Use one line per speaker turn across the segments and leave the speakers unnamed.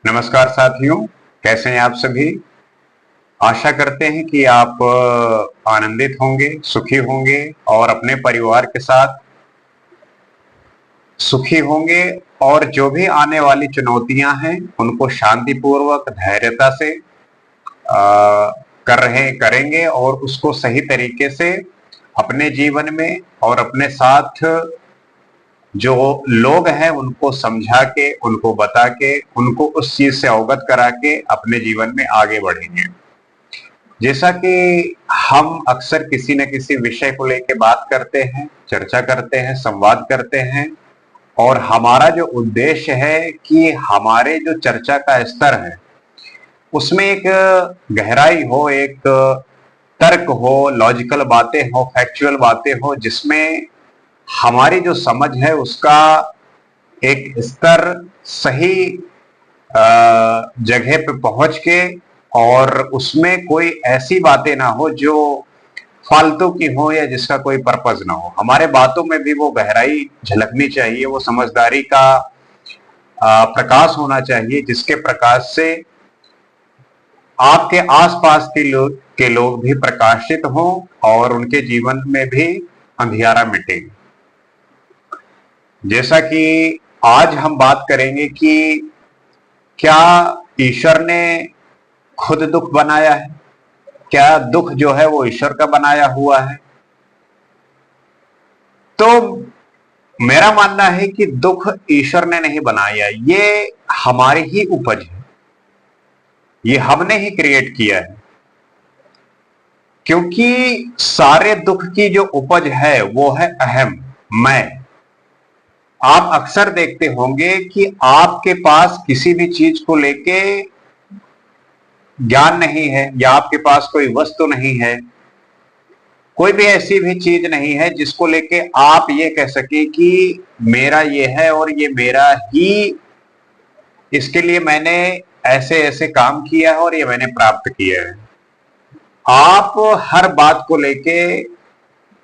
नमस्कार साथियों, कैसे हैं आप सभी। आशा करते हैं कि आप आनंदित होंगे, सुखी होंगे और अपने परिवार के साथ सुखी होंगे। और जो भी आने वाली चुनौतियां हैं उनको शांतिपूर्वक धैर्यता से करेंगे और उसको सही तरीके से अपने जीवन में और अपने साथ जो लोग हैं उनको समझा के, उनको बता के, उनको उस चीज से अवगत करा के अपने जीवन में आगे बढ़ेंगे। जैसा कि हम अक्सर किसी न किसी विषय को लेकर बात करते हैं, चर्चा करते हैं, संवाद करते हैं, और हमारा जो उद्देश्य है कि हमारे जो चर्चा का स्तर है उसमें एक गहराई हो, एक तर्क हो, लॉजिकल बातें हो, फैक्चुअल बातें हो, जिसमें हमारी जो समझ है उसका एक स्तर सही जगह पे पहुंच के, और उसमें कोई ऐसी बातें ना हो जो फालतू की हो या जिसका कोई पर्पज ना हो। हमारे बातों में भी वो गहराई झलकनी चाहिए, वो समझदारी का प्रकाश होना चाहिए, जिसके प्रकाश से आपके आसपास के लोग भी प्रकाशित हों और उनके जीवन में भी अंधियारा मिटे। जैसा कि आज हम बात करेंगे कि क्या ईश्वर ने खुद दुख बनाया है, क्या दुख जो है वो ईश्वर का बनाया हुआ है। तो मेरा मानना है कि दुख ईश्वर ने नहीं बनाया, ये हमारी ही उपज है, ये हमने ही क्रिएट किया है। क्योंकि सारे दुख की जो उपज है वो है अहम, मैं। आप अक्सर देखते होंगे कि आपके पास किसी भी चीज को लेके ज्ञान नहीं है, या आपके पास कोई वस्तु नहीं है, कोई भी ऐसी भी चीज नहीं है जिसको लेके आप ये कह सके कि मेरा ये है और ये मेरा ही, इसके लिए मैंने ऐसे ऐसे काम किया है और ये मैंने प्राप्त किया है। आप हर बात को लेके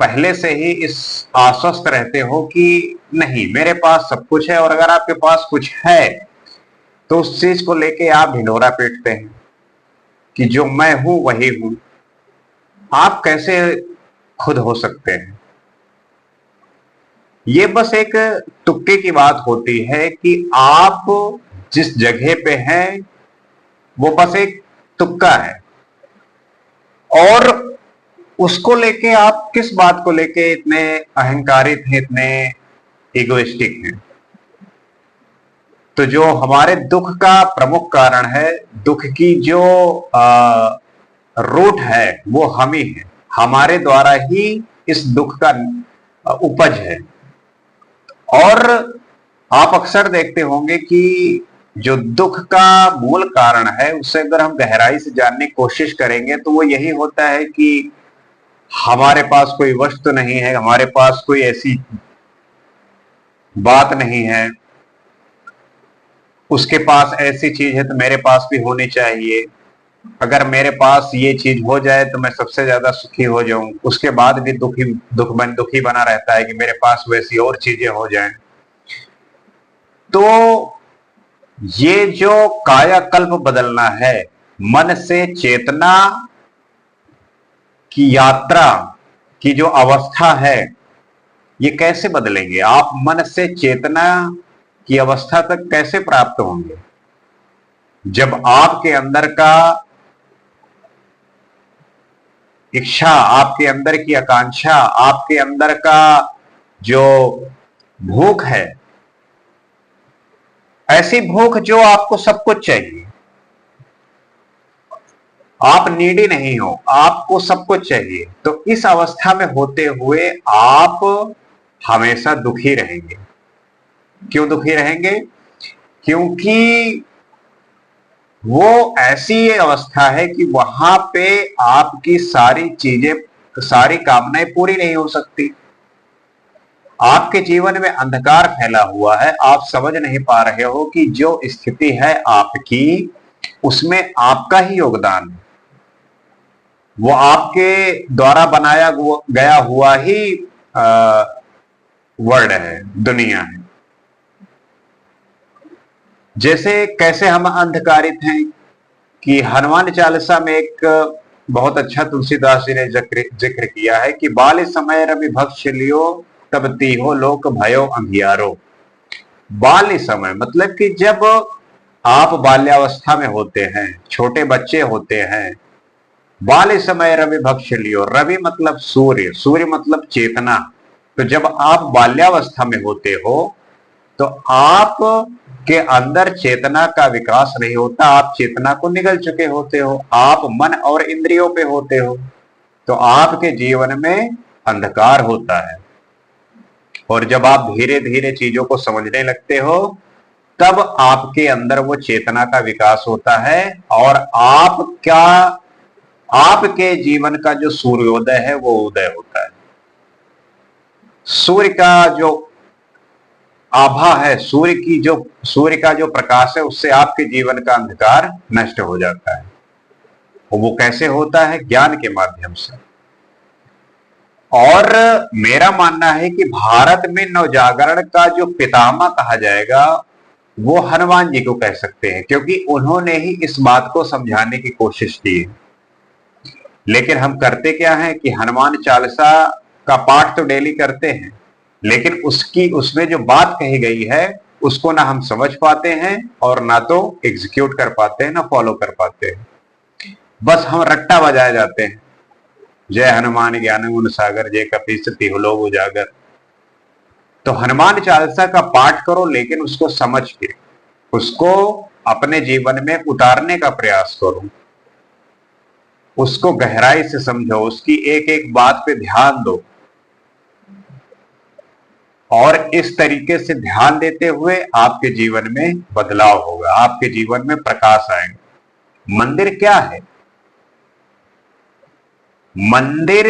पहले से ही इस आश्वस्त रहते हो कि नहीं, मेरे पास सब कुछ है, और अगर आपके पास कुछ है तो उस चीज को लेके आप ढिंढोरा पीटते हैं कि जो मैं हूं वही हूं। आप कैसे खुद हो सकते हैं? ये बस एक तुक्के की बात होती है कि आप जिस जगह पे हैं वो बस एक तुक्का है, और उसको लेके आप किस बात को लेके इतने अहंकारित हैं, इतने इगोइस्टिक हैं। तो जो हमारे दुख का प्रमुख कारण है, दुख की जो रूट है वो हम ही है, हमारे द्वारा ही इस दुख का उपज है। और आप अक्सर देखते होंगे कि जो दुख का मूल कारण है उसे अगर हम गहराई से जानने की कोशिश करेंगे तो वो यही होता है कि हमारे पास कोई वस्तु नहीं है, हमारे पास कोई ऐसी बात नहीं है, उसके पास ऐसी चीज है तो मेरे पास भी होनी चाहिए, अगर मेरे पास ये चीज हो जाए तो मैं सबसे ज्यादा सुखी हो जाऊं, उसके बाद भी दुखी बना रहता है कि मेरे पास वैसी और चीजें हो जाएं। तो ये जो कायाकल्प बदलना है, मन से चेतना की यात्रा की जो अवस्था है, ये कैसे बदलेंगे? आप मन से चेतना की अवस्था तक कैसे प्राप्त होंगे जब आपके अंदर का इच्छा, आपके अंदर की आकांक्षा, आपके अंदर का जो भूख है, ऐसी भूख जो आपको सब कुछ चाहिए, आप नीडी नहीं हो, आपको सब कुछ चाहिए, तो इस अवस्था में होते हुए आप हमेशा दुखी रहेंगे। क्यों दुखी रहेंगे? क्योंकि वो ऐसी अवस्था है कि वहां पे आपकी सारी चीजें, सारी कामनाएं पूरी नहीं हो सकती। आपके जीवन में अंधकार फैला हुआ है, आप समझ नहीं पा रहे हो कि जो स्थिति है आपकी उसमें आपका ही योगदान है, वो आपके द्वारा बनाया गया हुआ ही वर्ल्ड है, दुनिया है। जैसे कैसे हम अंधकारित हैं कि हनुमान चालीसा में एक बहुत अच्छा तुलसीदास जी ने जिक्र किया है कि बाल समय रवि भक्ष लियो तब तीहो लोक भयो अंधियारो। बाल समय मतलब कि जब आप बाल्यावस्था में होते हैं, छोटे बच्चे होते हैं। बाल समय रवि भक्ष लियो, रवि मतलब सूर्य, सूर्य मतलब चेतना। तो जब आप बाल्यावस्था में होते हो तो आप के अंदर चेतना का विकास नहीं होता, आप चेतना को निगल चुके होते हो, आप मन और इंद्रियों पे होते हो। तो आपके जीवन में अंधकार होता है। और जब आप धीरे धीरे चीजों को समझने लगते हो तब आपके अंदर वो चेतना का विकास होता है और आपके जीवन का जो सूर्योदय है वो उदय होता है। सूर्य का जो आभा है, सूर्य का जो प्रकाश है, उससे आपके जीवन का अंधकार नष्ट हो जाता है। और वो कैसे होता है? ज्ञान के माध्यम से। और मेरा मानना है कि भारत में नवजागरण का जो पितामह कहा जाएगा वो हनुमान जी को कह सकते हैं, क्योंकि उन्होंने ही इस बात को समझाने की कोशिश की है। लेकिन हम करते क्या है कि हनुमान चालीसा का पाठ तो डेली करते हैं, लेकिन उसमें जो बात कही गई है उसको ना हम समझ पाते हैं और ना तो एग्जीक्यूट कर पाते हैं, ना फॉलो कर पाते हैं। बस हम रट्टा बजाए जाते हैं, जय हनुमान ज्ञान गुण सागर, जय कपीस तिहुँ लोक उजागर। तो हनुमान चालीसा का पाठ करो, लेकिन उसको समझ के उसको अपने जीवन में उतारने का प्रयास करो, उसको गहराई से समझो, उसकी एक एक बात पे ध्यान दो। और इस तरीके से ध्यान देते हुए आपके जीवन में बदलाव होगा, आपके जीवन में प्रकाश आएगा। मंदिर क्या है? मंदिर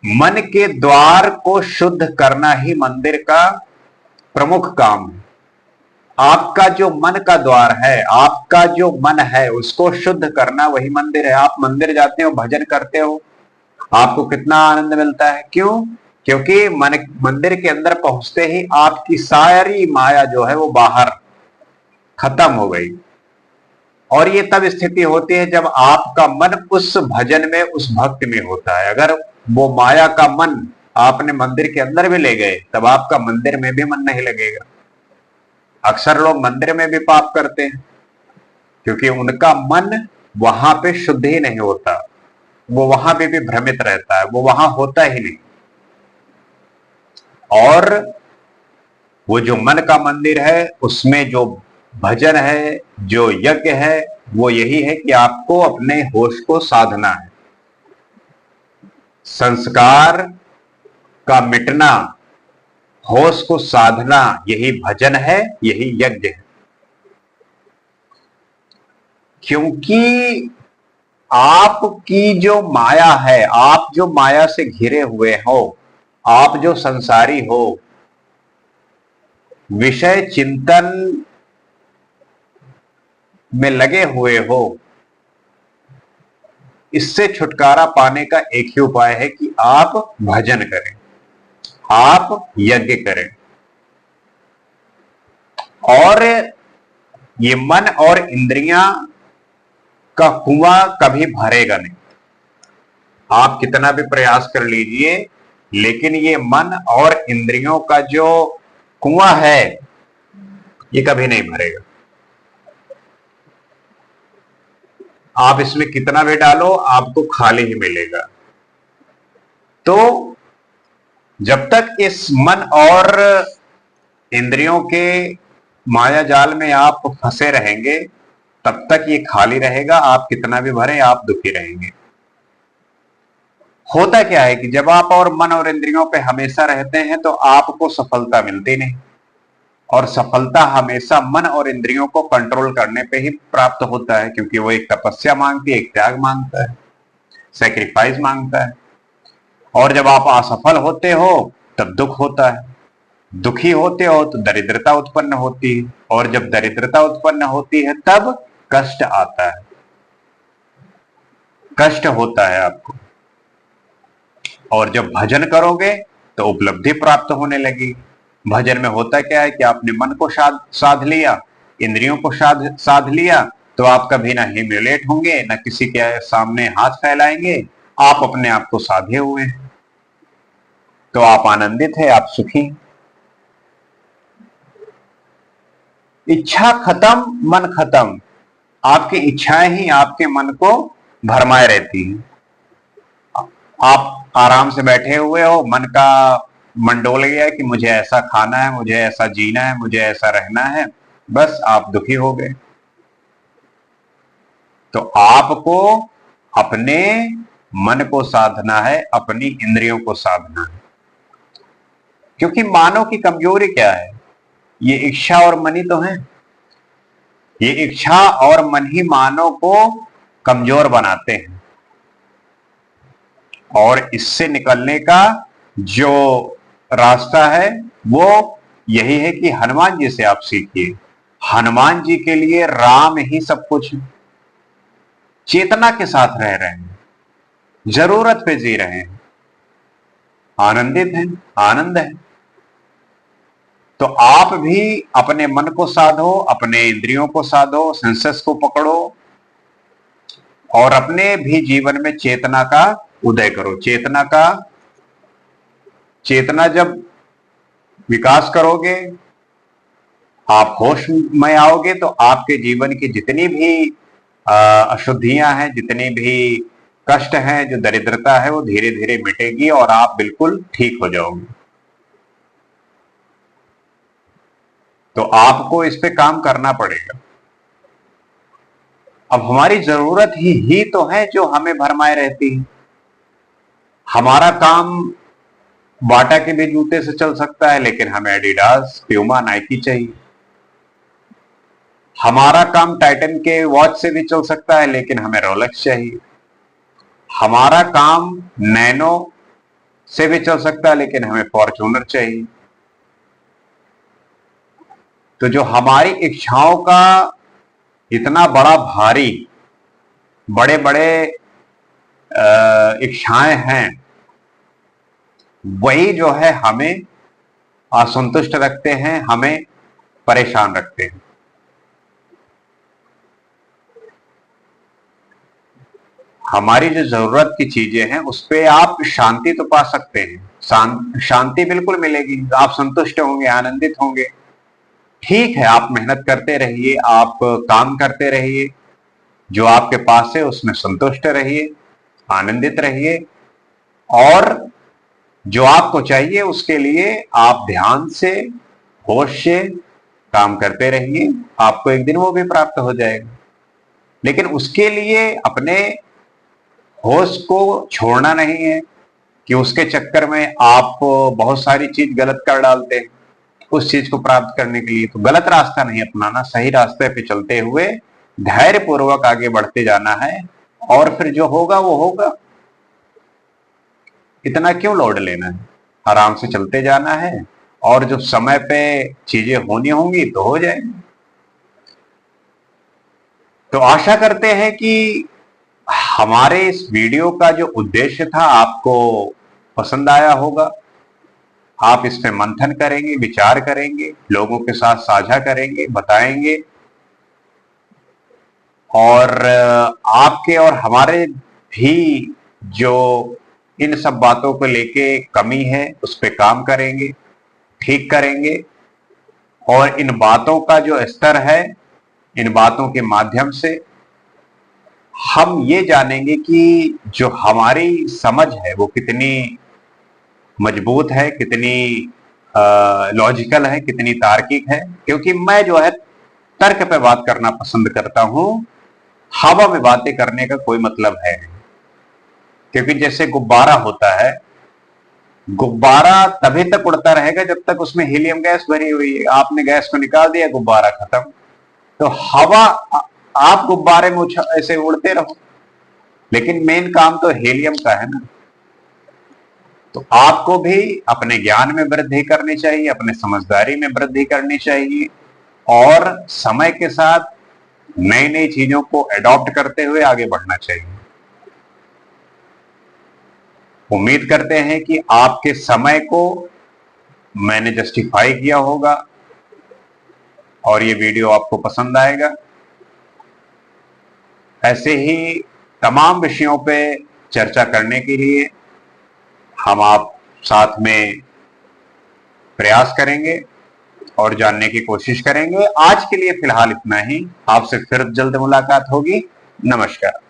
मन के द्वार को शुद्ध करना ही मंदिर का प्रमुख काम है। आपका जो मन का द्वार है, आपका जो मन है, उसको शुद्ध करना वही मंदिर है। आप मंदिर जाते हो, भजन करते हो, आपको कितना आनंद मिलता है। क्यों? क्योंकि मंदिर के अंदर पहुंचते ही आपकी सारी माया जो है वो बाहर खत्म हो गई। और ये तब स्थिति होती है जब आपका मन उस भजन में, उस भक्ति में होता है। अगर वो माया का मन आपने मंदिर के अंदर भी ले गए, तब आपका मंदिर में भी मन नहीं लगेगा। अक्सर लोग मंदिर में भी पाप करते हैं क्योंकि उनका मन वहां पे शुद्ध ही नहीं होता, वो वहां पे भी भ्रमित रहता है, वो वहां होता ही नहीं। और वो जो मन का मंदिर है उसमें जो भजन है, जो यज्ञ है, वो यही है कि आपको अपने होश को साधना है। संस्कार का मिटना, होश को साधना, यही भजन है, यही यज्ञ है। क्योंकि आपकी जो माया है, आप जो माया से घिरे हुए हो, आप जो संसारी हो, विषय चिंतन में लगे हुए हो, इससे छुटकारा पाने का एक ही उपाय है कि आप भजन करें, आप यज्ञ करें। और ये मन और इंद्रियां का कुआं कभी भरेगा नहीं। आप कितना भी प्रयास कर लीजिए, लेकिन ये मन और इंद्रियों का जो कुआं है ये कभी नहीं भरेगा। आप इसमें कितना भी डालो, आपको खाली ही मिलेगा। तो जब तक इस मन और इंद्रियों के माया जाल में आप फंसे रहेंगे, तब तक ये खाली रहेगा। आप कितना भी भरें, आप दुखी रहेंगे। होता क्या है कि जब आप और मन और इंद्रियों पे हमेशा रहते हैं तो आपको सफलता मिलती नहीं। और सफलता हमेशा मन और इंद्रियों को कंट्रोल करने पे ही प्राप्त होता है, क्योंकि वो एक तपस्या मांगती है, एक त्याग मांगता है, सेक्रीफाइस मांगता है। और जब आप असफल होते हो तब दुख होता है, दुखी होते हो तो दरिद्रता उत्पन्न होती है, और जब दरिद्रता उत्पन्न होती है तब कष्ट आता है, कष्ट होता है आपको। और जब भजन करोगे तो उपलब्धि प्राप्त होने लगी, भजन में होता क्या है कि आपने मन को साध लिया, इंद्रियों को साध लिया, तो आप कभी ना ह्यूमिलेट होंगे, ना किसी के सामने हाथ फैलाएंगे, आप अपने आप को साधे हुए हैं, तो आप आनंदित है, आप सुखी। इच्छा खत्म, मन खत्म, आपकी इच्छाएं ही आपके मन को भरमाए रहती हैं। आप आराम से बैठे हुए हो, मन का मंडोल गया कि मुझे ऐसा खाना है, मुझे ऐसा जीना है, मुझे ऐसा रहना है, बस आप दुखी हो गए। तो आपको अपने मन को साधना है, अपनी इंद्रियों को साधना है। क्योंकि मानव की कमजोरी क्या है? ये इच्छा और मन ही तो है। ये इच्छा और मन ही मानव को कमजोर बनाते हैं, और इससे निकलने का जो रास्ता है वो यही है कि हनुमान जी से आप सीखिए। हनुमान जी के लिए राम ही सब कुछ है। चेतना के साथ रह रहे हैं, जरूरत पे जी रहे हैं, आनंदित हैं, आनंद है। तो आप भी अपने मन को साधो, अपने इंद्रियों को साधो, सेंसेस को पकड़ो, और अपने भी जीवन में चेतना का उदय करो। चेतना जब विकास करोगे, आप होश में आओगे, तो आपके जीवन की जितनी भी अशुद्धियां हैं, जितनी भी कष्ट हैं, जो दरिद्रता है, वो धीरे धीरे मिटेगी और आप बिल्कुल ठीक हो जाओगे। तो आपको इस पे काम करना पड़ेगा। अब हमारी जरूरत ही तो है जो हमें भरमाए रहती है। हमारा काम बाटा के भी जूते से चल सकता है, लेकिन हमें एडिडास, प्यूमा, नाइकी चाहिए। हमारा काम टाइटन के वॉच से भी चल सकता है, लेकिन हमें रोलेक्स चाहिए। हमारा काम नैनो से भी चल सकता है, लेकिन हमें फॉर्च्यूनर चाहिए। तो जो हमारी इच्छाओं का इतना बड़ा भारी, बड़े बड़े इच्छाएं हैं, वही जो है हमें असंतुष्ट रखते हैं, हमें परेशान रखते हैं। हमारी जो जरूरत की चीजें हैं उस पे आप शांति तो पा सकते हैं, शांति बिल्कुल मिलेगी, आप संतुष्ट होंगे, आनंदित होंगे। ठीक है, आप मेहनत करते रहिए, आप काम करते रहिए, जो आपके पास है उसमें संतुष्ट रहिए, आनंदित रहिए, और जो आपको चाहिए उसके लिए आप ध्यान से, होश से काम करते रहिए, आपको एक दिन वो भी प्राप्त हो जाएगा। लेकिन उसके लिए अपने होश को छोड़ना नहीं है कि उसके चक्कर में आप बहुत सारी चीज गलत कर डालते हैं उस चीज को प्राप्त करने के लिए। तो गलत रास्ता नहीं अपनाना, सही रास्ते पे चलते हुए धैर्य पूर्वक आगे बढ़ते जाना है, और फिर जो होगा वो होगा। इतना क्यों लोड लेना है, आराम से चलते जाना है, और जो समय पे चीजें होनी होंगी तो हो जाएंगी। तो आशा करते हैं कि हमारे इस वीडियो का जो उद्देश्य था आपको पसंद आया होगा। आप इस पे मंथन करेंगे, विचार करेंगे, लोगों के साथ साझा करेंगे, बताएंगे, और आपके और हमारे भी जो इन सब बातों को लेके कमी है उस पे काम करेंगे, ठीक करेंगे, और इन बातों का जो स्तर है, इन बातों के माध्यम से हम ये जानेंगे कि जो हमारी समझ है वो कितनी मजबूत है, कितनी लॉजिकल है, कितनी तार्किक है। क्योंकि मैं जो है तर्क पे बात करना पसंद करता हूं, हवा में बातें करने का कोई मतलब है नहीं। क्योंकि जैसे गुब्बारा होता है, गुब्बारा तभी तक उड़ता रहेगा जब तक उसमें हीलियम गैस भरी हुई है। आपने गैस को निकाल दिया, गुब्बारा खत्म। तो हवा, आप गुब्बारे में ऐसे उड़ते रहो, लेकिन मेन काम तो हीलियम का है ना। तो आपको भी अपने ज्ञान में वृद्धि करनी चाहिए, अपने समझदारी में वृद्धि करनी चाहिए, और समय के साथ नई नई चीजों को अडॉप्ट करते हुए आगे बढ़ना चाहिए। उम्मीद करते हैं कि आपके समय को मैंने जस्टिफाई किया होगा और ये वीडियो आपको पसंद आएगा। ऐसे ही तमाम विषयों पे चर्चा करने के लिए हम आप साथ में प्रयास करेंगे और जानने की कोशिश करेंगे। आज के लिए फिलहाल इतना ही। आपसे फिर जल्द मुलाकात होगी। नमस्कार।